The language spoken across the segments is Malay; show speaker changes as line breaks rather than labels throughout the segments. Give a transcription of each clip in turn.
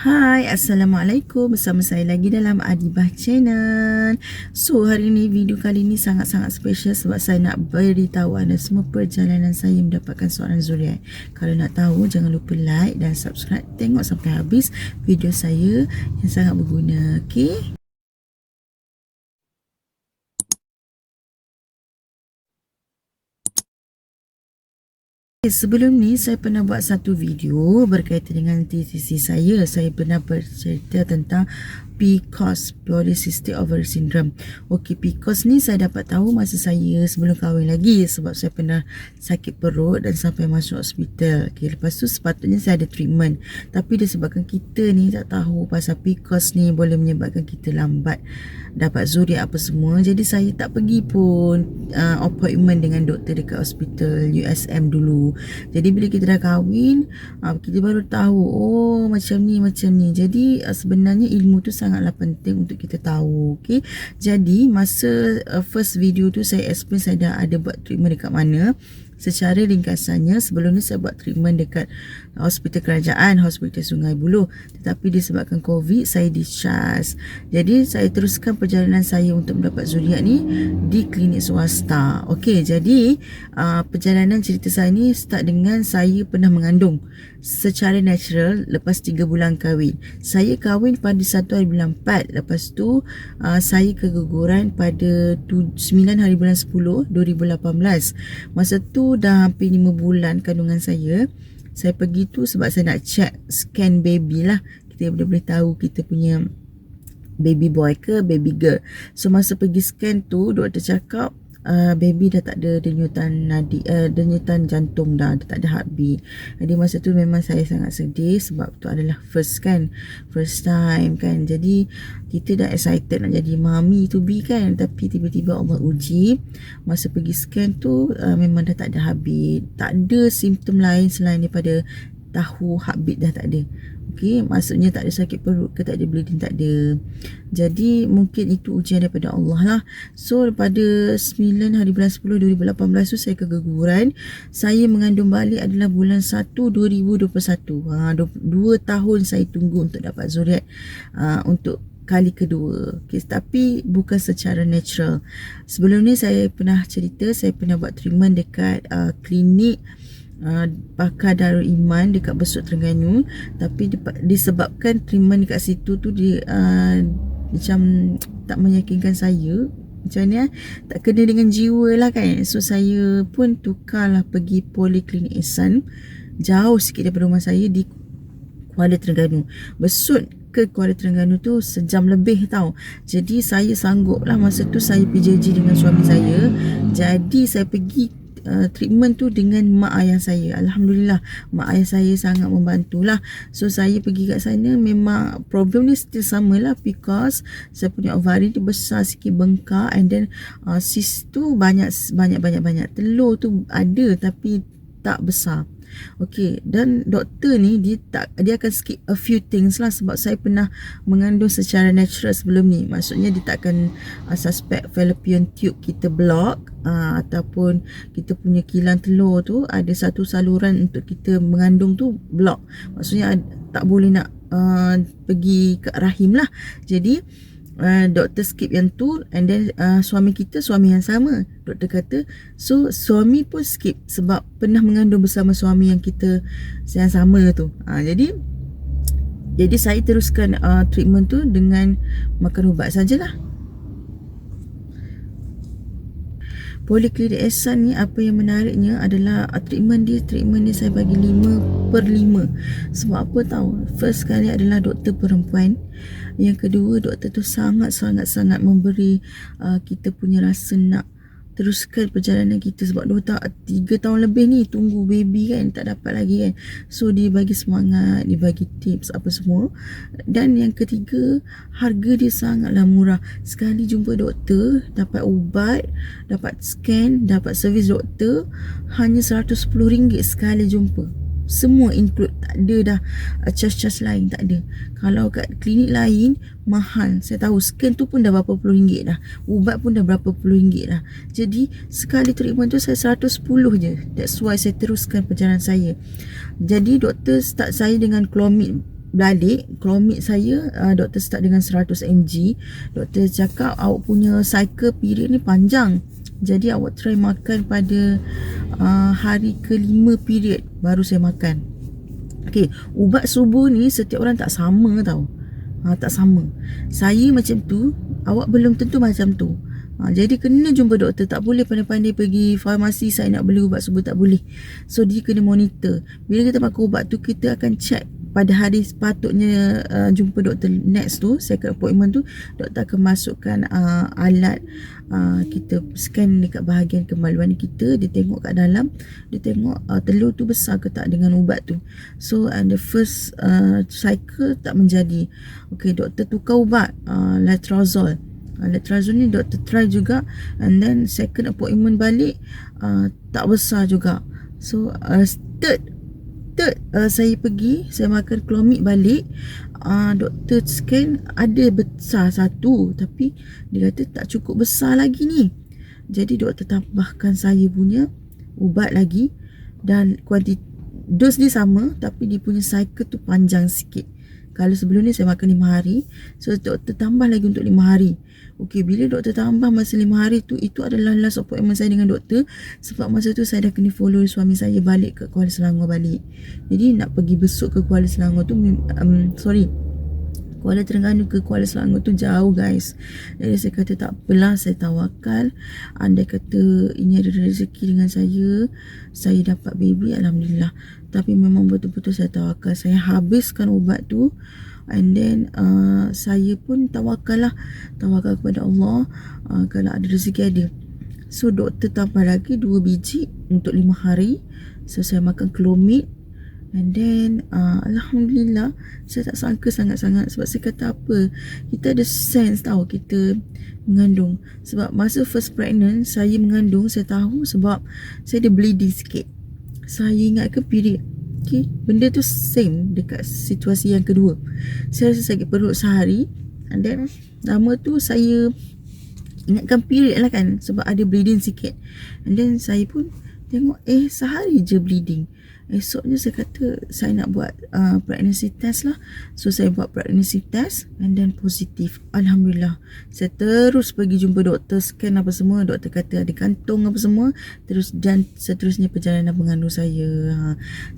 Hai, Assalamualaikum. Bersama saya lagi dalam Adibah Channel. So, hari ni video kali ni sangat-sangat special sebab saya nak beritahu anda semua perjalanan saya mendapatkan seorang zuriat. Kalau nak tahu, jangan lupa like dan subscribe. Tengok sampai habis video saya yang sangat berguna. Okay? Sebelum ni saya pernah buat satu video berkaitan dengan TCC saya. Saya pernah bercerita tentang PCOS, Polycystic Ovary Syndrome. Okey, PCOS ni saya dapat tahu masa saya sebelum kahwin lagi sebab saya pernah sakit perut dan sampai masuk hospital. Okey, lepas tu sepatutnya saya ada treatment. Tapi disebabkan kita ni tak tahu pasal PCOS ni boleh menyebabkan kita lambat dapat zuriat apa semua. Jadi saya tak pergi pun appointment dengan doktor dekat hospital USM dulu. Jadi bila kita dah kahwin, kita baru tahu, oh macam ni. Jadi sebenarnya ilmu tu sangatlah penting untuk kita tahu. Okay? Jadi masa first video tu saya explain saya dah ada buat treatment dekat mana. Secara ringkasannya, sebelum ni saya buat treatment dekat hospital kerajaan, hospital Sungai Buloh. Tetapi disebabkan COVID, saya discharge. Jadi saya teruskan perjalanan saya untuk mendapat zuriat ni di klinik swasta. Okey, jadi perjalanan cerita saya ni start dengan saya pernah mengandung secara natural lepas 3 bulan kahwin. Saya kahwin pada 1 hari bulan 4. Lepas tu saya keguguran pada 9 hari bulan 10 2018. Masa tu dah hampir 5 bulan kandungan saya. Saya pergi tu sebab saya nak check scan baby lah. Kita boleh tahu kita punya baby boy ke baby girl. So masa pergi scan tu, doktor cakap baby dah tak ada denyutan nadi, denyutan jantung dah tak ada heartbeat. Jadi masa tu memang saya sangat sedih sebab tu adalah first time kan. Jadi kita dah excited nak jadi mami to be kan, tapi tiba-tiba Allah uji. Masa pergi scan tu memang dah tak ada heartbeat, tak ada simptom lain selain daripada tahu heartbeat dah tak ada. Okey, maksudnya tak ada sakit perut ke, tak ada bleeding, tak ada. Jadi mungkin itu ujian daripada Allah lah. So pada 9 hari bulan 10 2018 tu saya keguguran. Saya mengandung balik adalah bulan 1 2021. 2 tahun saya tunggu untuk dapat zuriat untuk kali kedua. Okay, tapi bukan secara natural. Sebelum ni saya pernah cerita, saya pernah buat treatment dekat klinik Pakar Darul Iman dekat Besut Terengganu. Tapi disebabkan treatment dekat situ tu dia macam tak meyakinkan saya, macam ni tak kena dengan jiwa lah kan. So saya pun tukarlah pergi Poliklinik Ihsan, jauh sikit daripada rumah saya di Kuala Terengganu. Besut ke Kuala Terengganu tu sejam lebih tau. Jadi saya sanggup lah, masa tu saya PJJ dengan suami saya. Jadi saya pergi treatment tu dengan mak ayah saya. Alhamdulillah, mak ayah saya sangat membantulah. So saya pergi kat sana, memang problem ni still sama lah, because saya punya ovari tu besar sikit, bengkak, and then cyst tu banyak. Telur tu ada tapi tak besar. Okey, dan doktor ni dia akan skip a few things lah sebab saya pernah mengandung secara natural sebelum ni. Maksudnya dia tak akan suspect fallopian tube kita block, ataupun kita punya kilang telur tu ada satu saluran untuk kita mengandung tu block. Maksudnya tak boleh nak pergi ke rahim lah. Jadi doktor skip yang tu, and then suami yang sama, doktor kata so suami pun skip sebab pernah mengandung bersama suami yang sama tu. Jadi saya teruskan treatment tu dengan makan ubat sajalah. Poliklinik Ihsan ni apa yang menariknya adalah treatment dia saya bagi 5/5. Sebab apa tahu? First kali adalah doktor perempuan. Yang kedua, doktor tu sangat memberi kita punya rasa nak teruskan perjalanan kita sebab 3 tahun lebih ni tunggu baby kan, tak dapat lagi kan. So dia bagi semangat, dia bagi tips apa semua. Dan yang ketiga, harga dia sangatlah murah. Sekali jumpa doktor, dapat ubat, dapat scan, dapat servis doktor, hanya RM110 sekali jumpa. Semua include, tak ada dah charge lain, tak ada. Kalau kat klinik lain mahal, saya tahu scan tu pun dah berapa puluh ringgit dah, ubat pun dah berapa puluh ringgit dah. Jadi sekali treatment tu saya 110 je. That's why saya teruskan perjalanan saya. Jadi doktor start saya dengan Clomid balik Clomid saya, doktor start dengan 100 mg. Doktor cakap awak punya cycle period ni panjang, jadi awak try makan pada hari ke-5 period baru saya makan. Okey, ubat subuh ni setiap orang tak sama tau. Tak sama. Saya macam tu, awak belum tentu macam tu. Jadi kena jumpa doktor. Tak boleh pandai-pandai pergi farmasi, saya nak beli ubat subuh, tak boleh. So dia kena monitor. Bila kita pakai ubat tu, kita akan check pada hari sepatutnya jumpa doktor next tu, second appointment tu, doktor akan masukkan alat, kita scan dekat bahagian kemaluan kita. Dia tengok kat dalam, dia tengok telur tu besar ke tak dengan ubat tu. So the first cycle tak menjadi, okay, doktor tukar ubat, letrozole. Letrozole ni doktor try juga, and then second appointment balik tak besar juga. So third saya pergi, saya makan Clomid balik, doktor scan ada besar satu, tapi dia kata tak cukup besar lagi ni. Jadi doktor tambahkan saya punya ubat lagi, dan kuantiti dos dia sama, tapi dia punya cycle tu panjang sikit. Kalau sebelum ni saya makan 5 hari, so doktor tambah lagi untuk 5 hari. Okey, bila doktor tambah masa 5 hari tu, itu adalah last appointment saya dengan doktor. Sebab masa tu saya dah kena follow suami saya balik ke Kuala Selangor balik. Jadi nak pergi besok ke Kuala Selangor tu, Kuala Terengganu ke Kuala Selangor tu jauh guys. Jadi saya kata tak apalah, saya tawakal. Andai kata ini ada rezeki dengan saya dapat baby, Alhamdulillah. Tapi memang betul-betul saya tawakal. Saya habiskan ubat tu, and then saya pun tawakal kepada Allah. Kalau ada rezeki ada. So doktor tambah lagi 2 biji untuk 5 hari. So saya makan Clomid, and then Alhamdulillah, saya tak sangka sangat-sangat. Sebab saya kata apa, kita ada sense tahu kita mengandung. Sebab masa first pregnant saya mengandung, saya tahu sebab saya ada bleeding sikit. Saya ingat ke period. Okay, benda tu same dekat situasi yang kedua. Saya rasa sakit perut sehari, and then lama tu saya ingatkan period lah kan, sebab ada bleeding sikit. And then saya pun tengok sehari je bleeding. Esoknya saya kata saya nak buat pregnancy test lah. So saya buat pregnancy test, and then positif. Alhamdulillah. Saya terus pergi jumpa doktor, scan apa semua. Doktor kata ada kantung apa semua. Terus dan seterusnya perjalanan mengandung saya.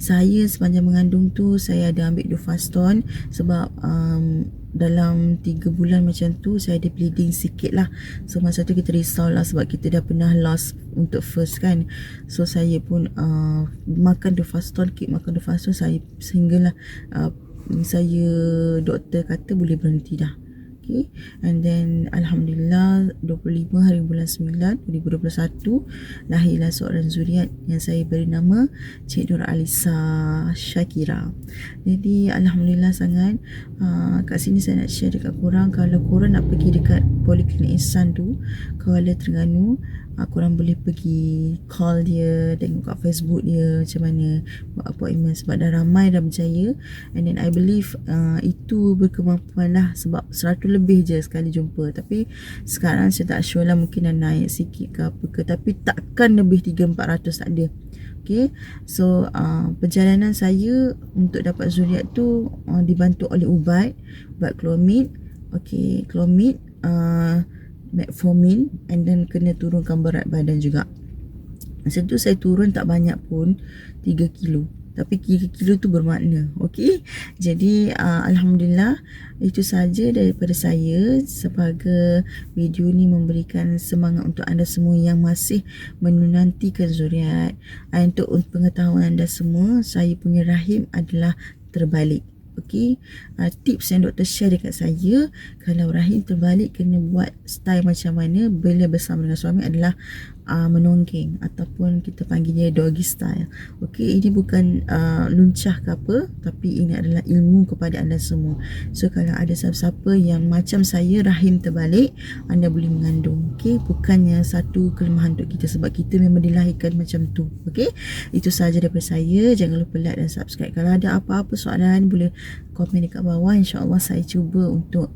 Saya sepanjang mengandung tu saya ada ambil Dufaston. Sebab dalam 3 bulan macam tu saya ada bleeding sikit lah. So masa tu kita risau lah, sebab kita dah pernah lost untuk first kan. So saya pun makan Dufaston, keep makan Dufaston saya, sehinggalah saya doktor kata boleh berhenti dah. Okay. And then Alhamdulillah 25 hari bulan 9 2021 lahirlah seorang zuriat yang saya beri nama Cik Nur Alisa Shakira. Jadi Alhamdulillah sangat. Kat sini saya nak share dekat korang, kalau korang nak pergi dekat Poliklinik Ihsan tu Kuala Terengganu, korang boleh pergi call dia, tengok kat Facebook dia macam mana buat appointment. Sebab dah ramai dah berjaya, and then I believe itu berkemampuan lah. Sebab 100 lebih je sekali jumpa. Tapi sekarang saya tak sure lah, mungkin dah naik sikit ke apa ke, tapi takkan lebih 300-400, tak ada. Okay, so perjalanan saya untuk dapat zuriat tu dibantu oleh ubat Clomid. Okay, Clomid, metformin, and then kena turunkan berat badan juga. Masa tu saya turun tak banyak pun, 3 kilo. Tapi 3 kilo tu bermakna. Okey. Jadi Alhamdulillah, itu saja daripada saya. Sebagai video ni memberikan semangat untuk anda semua yang masih menantikan zuriat. Untuk pengetahuan anda semua, saya punya rahim adalah terbalik. Okey, tips yang doktor share dekat saya, kalau rahim terbalik kena buat style macam mana bila bersama dengan suami adalah menonggeng, ataupun kita panggilnya doggy style. Okey, ini bukan luncah ke apa, tapi ini adalah ilmu kepada anda semua. So kalau ada siapa-siapa yang macam saya rahim terbalik, anda boleh mengandung. Okey, bukannya satu kelemahan untuk kita, sebab kita memang dilahirkan macam tu. Okey, itu sahaja daripada saya. Jangan lupa like dan subscribe. Kalau ada apa-apa soalan boleh komen dekat bawah. InsyaAllah saya cuba untuk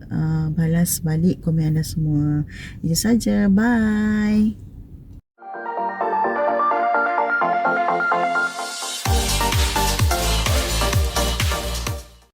balas balik komen anda semua. Itu saja. Bye.